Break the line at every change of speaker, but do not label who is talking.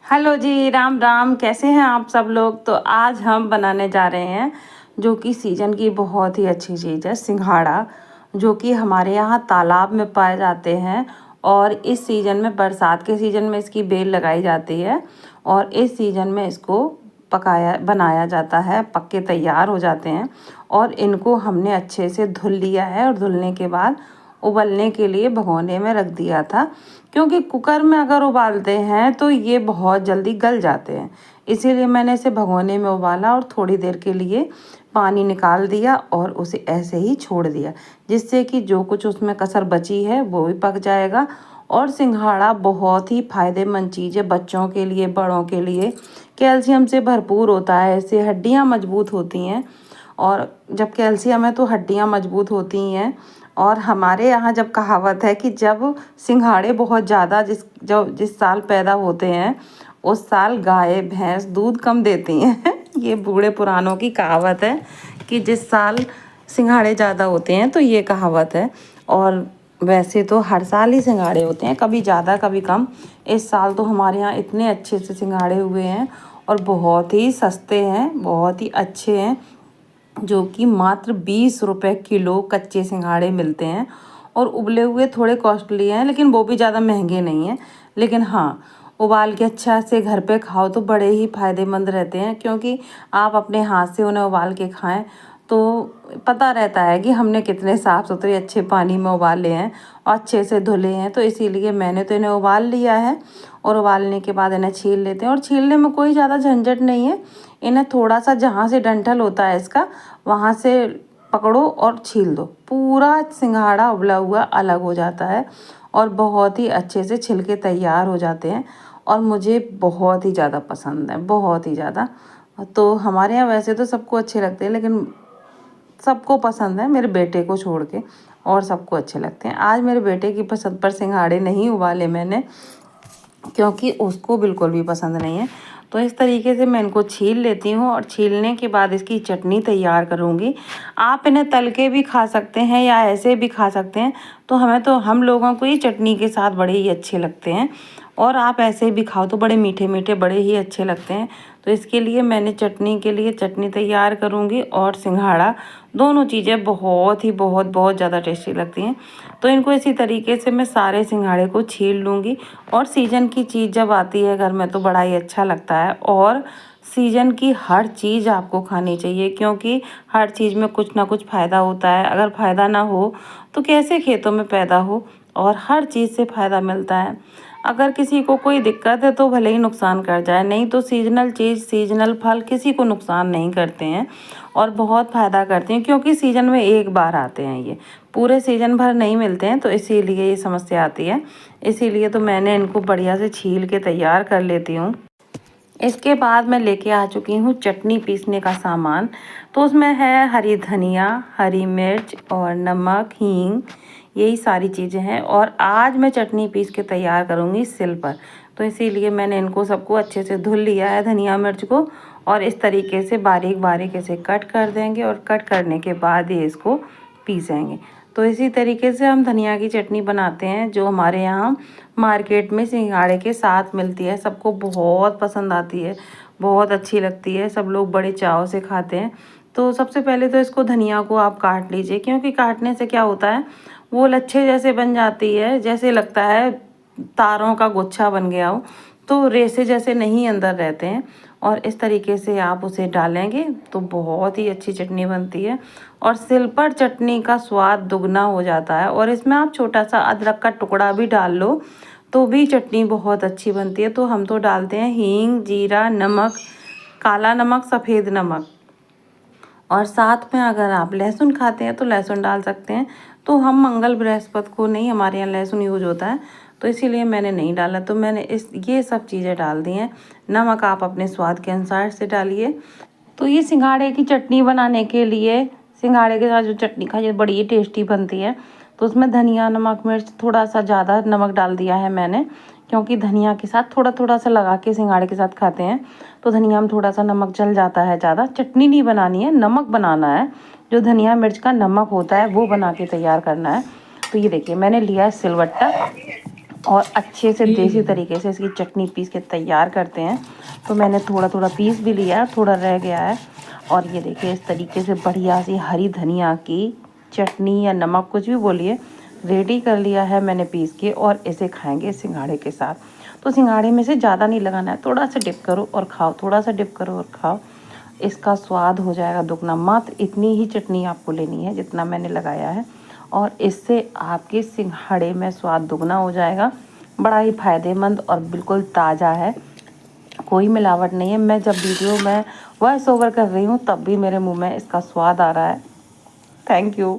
Hello जी, राम राम। कैसे हैं आप सब लोग। तो आज हम बनाने जा रहे हैं जो कि सीजन की बहुत ही अच्छी चीज़ है, सिंघाड़ा, जो कि हमारे यहाँ तालाब में पाए जाते हैं। और इस सीज़न में, बरसात के सीज़न में इसकी बेल लगाई जाती है और इस सीज़न में इसको पकाया बनाया जाता है, पक के तैयार हो जाते हैं। और इनको हमने अच्छे से धुल लिया है और धुलने के बाद उबलने के लिए भगोने में रख दिया था, क्योंकि कुकर में अगर उबालते हैं तो ये बहुत जल्दी गल जाते हैं। इसीलिए मैंने इसे भगोने में उबाला और थोड़ी देर के लिए पानी निकाल दिया और उसे ऐसे ही छोड़ दिया, जिससे कि जो कुछ उसमें कसर बची है वो भी पक जाएगा। और सिंघाड़ा बहुत ही फ़ायदेमंद चीज़ है, बच्चों के लिए, बड़ों के लिए। कैल्शियम से भरपूर होता है, इससे हड्डियाँ मजबूत होती हैं। और जब कैल्शियम है तो हड्डियाँ मजबूत होती हैं। और हमारे यहाँ जब कहावत है कि जब सिंघाड़े बहुत ज़्यादा जिस साल पैदा होते हैं उस साल गाय भैंस दूध कम देती हैं ये बूढ़े पुरानों की कहावत है कि जिस साल सिंघाड़े ज़्यादा होते हैं, तो ये कहावत है। और वैसे तो हर साल ही सिंघाड़े होते हैं, कभी ज़्यादा कभी कम। इस साल तो हमारे यहाँ इतने अच्छे से सिंघाड़े हुए हैं और बहुत ही सस्ते हैं, बहुत ही अच्छे हैं, जो कि मात्र 20 रुपए किलो कच्चे सिंघाड़े मिलते हैं। और उबले हुए थोड़े कॉस्टली हैं, लेकिन वो भी ज़्यादा महंगे नहीं हैं। लेकिन हाँ, उबाल के अच्छा से घर पे खाओ तो बड़े ही फ़ायदेमंद रहते हैं, क्योंकि आप अपने हाथ से उन्हें उबाल के खाएं तो पता रहता है कि हमने कितने साफ़ सुथरे अच्छे पानी में उबाले हैं और अच्छे से धुले हैं। तो इसीलिए मैंने तो इन्हें उबाल लिया है और उबालने के बाद इन्हें छील लेते हैं। और छीलने में कोई ज़्यादा झंझट नहीं है। इन्हें थोड़ा सा जहाँ से डंठल होता है इसका, वहाँ से पकड़ो और छील दो, पूरा सिंघाड़ा उबला हुआ अलग हो जाता है और बहुत ही अच्छे से छिलके तैयार हो जाते हैं। और मुझे बहुत ही ज़्यादा पसंद है, बहुत ही ज़्यादा। तो हमारे यहाँ वैसे तो सबको अच्छे लगते हैं, लेकिन सबको पसंद है, मेरे बेटे को छोड़ के, और सबको अच्छे लगते हैं। आज मेरे बेटे की पसंद पर सिंघाड़े नहीं उबाले मैंने, क्योंकि उसको बिल्कुल भी पसंद नहीं है। तो इस तरीके से मैं इनको छील लेती हूँ और छीलने के बाद इसकी चटनी तैयार करूँगी। आप इन्हें तल के भी खा सकते हैं या ऐसे भी खा सकते हैं। तो हम लोगों को ये चटनी के साथ बड़े ही अच्छे लगते हैं। और आप ऐसे भी खाओ तो बड़े मीठे मीठे बड़े ही अच्छे लगते हैं। तो इसके लिए मैंने चटनी के लिए चटनी तैयार करूँगी और सिंघाड़ा, दोनों चीज़ें बहुत ही बहुत ज़्यादा टेस्टी लगती हैं। तो इनको इसी तरीके से मैं सारे सिंघाड़े को छील लूँगी। और सीजन की चीज़ जब आती है घर में तो बड़ा ही अच्छा लगता है। और सीजन की हर चीज़ आपको खानी चाहिए, क्योंकि हर चीज़ में कुछ ना कुछ फ़ायदा होता है। अगर फ़ायदा ना हो तो कैसे खेतों में पैदा हो। और हर चीज़ से फ़ायदा मिलता है। अगर किसी को कोई दिक्कत है तो भले ही नुकसान कर जाए, नहीं तो सीजनल चीज़, सीजनल फल किसी को नुकसान नहीं करते हैं और बहुत फ़ायदा करते हैं, क्योंकि सीजन में एक बार आते हैं, ये पूरे सीजन भर नहीं मिलते हैं। तो इसीलिए ये समस्या आती है। इसीलिए तो मैंने इनको बढ़िया से छील के तैयार कर लेती हूँ। इसके बाद मैं लेके आ चुकी हूँ चटनी पीसने का सामान। तो उसमें है हरी धनिया, हरी मिर्च और नमक, हींग, यही सारी चीज़ें हैं। और आज मैं चटनी पीस के तैयार करूँगी सिल पर। तो इसीलिए मैंने इनको सबको अच्छे से धुल लिया है, धनिया मिर्च को, और इस तरीके से बारीक बारीक इसे कट कर देंगे और कट करने के बाद ही इसको पीसेंगे। तो इसी तरीके से हम धनिया की चटनी बनाते हैं, जो हमारे यहाँ मार्केट में सिंघाड़े के साथ मिलती है। सबको बहुत पसंद आती है, बहुत अच्छी लगती है, सब लोग बड़े चाव से खाते हैं। तो सबसे पहले तो इसको, धनिया को आप काट लीजिए, क्योंकि काटने से क्या होता है, वो लच्छे जैसे बन जाती है, जैसे लगता है तारों का गुच्छा बन गया हो, तो रेसे जैसे नहीं अंदर रहते हैं। और इस तरीके से आप उसे डालेंगे तो बहुत ही अच्छी चटनी बनती है और सिल पर चटनी का स्वाद दुगना हो जाता है। और इसमें आप छोटा सा अदरक का टुकड़ा भी डाल लो तो भी चटनी बहुत अच्छी बनती है। तो हम तो डालते हैं हींग, जीरा, नमक, काला नमक, सफ़ेद नमक, और साथ में अगर आप लहसुन खाते हैं तो लहसुन डाल सकते हैं। तो हम मंगल बृहस्पति को नहीं, हमारे यहाँ लहसुन यूज होता है, तो इसीलिए मैंने नहीं डाला। तो मैंने ये सब चीज़ें डाल दी हैं। नमक आप अपने स्वाद के अनुसार से डालिए। तो ये सिंघाड़े की चटनी बनाने के लिए, सिंघाड़े के साथ जो चटनी खाइए बड़ी ही टेस्टी बनती है। तो उसमें धनिया, नमक, मिर्च, थोड़ा सा ज़्यादा नमक डाल दिया है मैंने, क्योंकि धनिया के साथ थोड़ा थोड़ा सा लगा के सिंघाड़े के साथ खाते हैं। तो धनिया में थोड़ा सा नमक जल जाता है ज़्यादा। चटनी नहीं बनानी है, नमक बनाना है। जो धनिया मिर्च का नमक होता है वो बना के तैयार करना है। तो ये देखिए, मैंने लिया है सिलवट्टा और अच्छे से देसी तरीके से इसकी चटनी पीस के तैयार करते हैं। तो मैंने थोड़ा थोड़ा पीस भी लिया, थोड़ा रह गया है। और ये देखिए इस तरीके से बढ़िया सी हरी धनिया की चटनी या नमक कुछ भी बोलिए, रेडी कर लिया है मैंने पीस के। और इसे खाएंगे सिंघाड़े के साथ। तो सिंघाड़े में से ज़्यादा नहीं लगाना है, थोड़ा सा डिप करो और खाओ, थोड़ा सा डिप करो और खाओ। इसका स्वाद हो जाएगा दुगना। मात्र इतनी ही चटनी आपको लेनी है जितना मैंने लगाया है, और इससे आपके सिंघाड़े में स्वाद दुगना हो जाएगा। बड़ा ही फ़ायदेमंद और बिल्कुल ताज़ा है, कोई मिलावट नहीं है। मैं जब वीडियो में वॉइस ओवर कर रही हूँ तब भी मेरे मुंह में इसका स्वाद आ रहा है। Thank you.